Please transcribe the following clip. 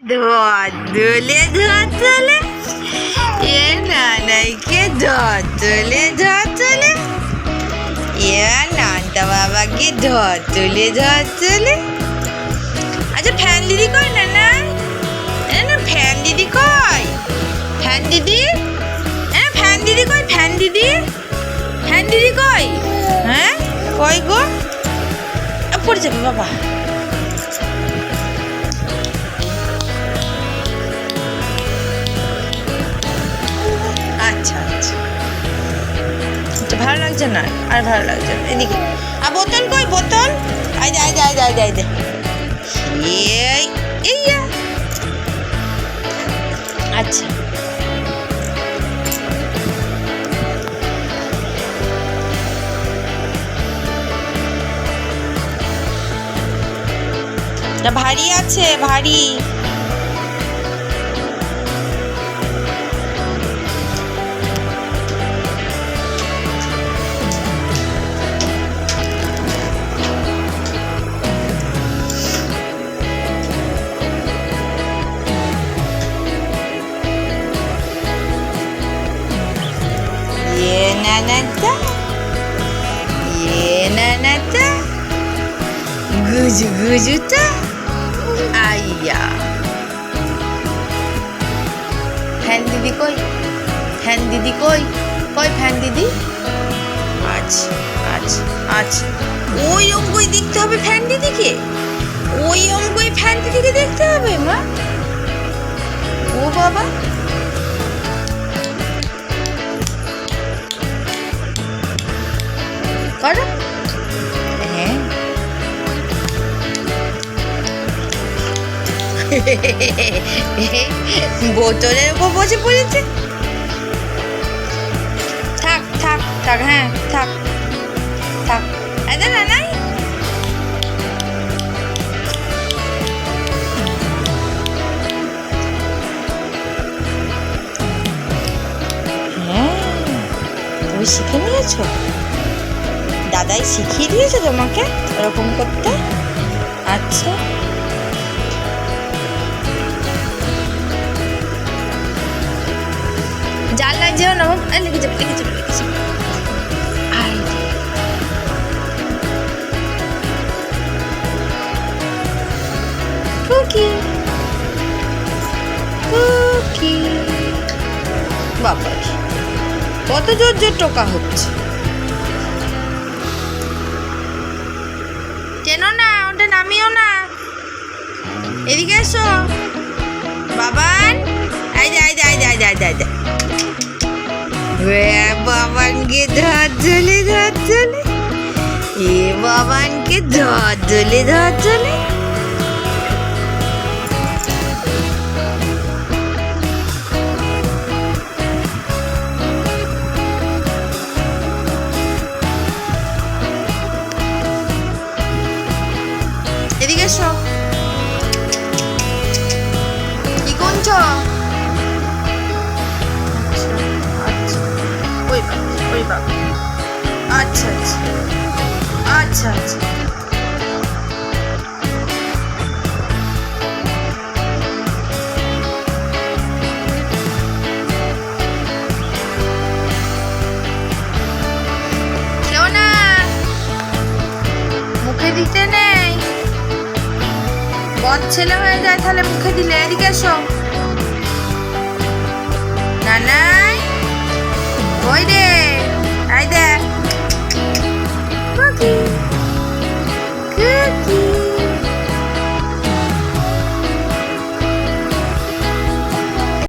ধলে ধলে এ নানাইকে ধলে ধলে এ নানটা বাবাকে ধলে ধলে। আচ্ছা ফ্যান দিদি কই না না না ফ্যান দিদি কই? ফ্যান দিদি ফ্যান দিদি কই? ফ্যান দিদি ফ্যান দিদি কই? হ্যাঁ কই গো? পড়ে যাবে বাবা। আচ্ছা আচ্ছা ভালো লাগছে না? আর ভালো লাগছে না। এদিকে আর বোতল কই? বোতল আই দে আই দে আই দে আই দে আই দে। এই আচ্ছা ভারী আছে ভারী। নানাটা গুজু গুজুটা আইয়া। ফ্যান দিদি কই? ফ্যান দিদি কই? কই ফ্যান দিদি? আচ্ছা আচ্ছা আচ্ছা ওই অঙ্কই দেখতে হবে ফ্যান দিদিকে। ওই অঙ্কই ফ্যান দিদিকে দেখতে হবে মা। ও বাবা করো। হ্যাঁ বোতলের উপর বসে পড়েছে। থাক থাক থাক হ্যাঁ থাক থাক। আচ্ছা না নাই হ্যাঁ তুমি শিখে নিয়েছো? দাদাই শিখিয়ে দিয়েছে তোমাকে ওরকম করতে? আচ্ছা জাল লাগছেও না লিখে যাবে লিখে যাবে লিখে যাবে। কুকি কুকি বাবা কত জোর জোর টোকা হচ্ছে। কেন না ওটা নামিও না। এদিকে এসো বাবান। আই দে আই দে আই দে আই দে আই দে আই দে। বাবানকে ধলে এ বাবানকে ধলে এদিকে এসো। কি করছো? আচ্ছা আচ্ছা আচ্ছা আচ্ছা কেউ না মুখে দিতে নেই। বদ ছেলে হয়ে যায় তাহলে মুখে দিলে। এদিকে এসো নানাই। ওই রে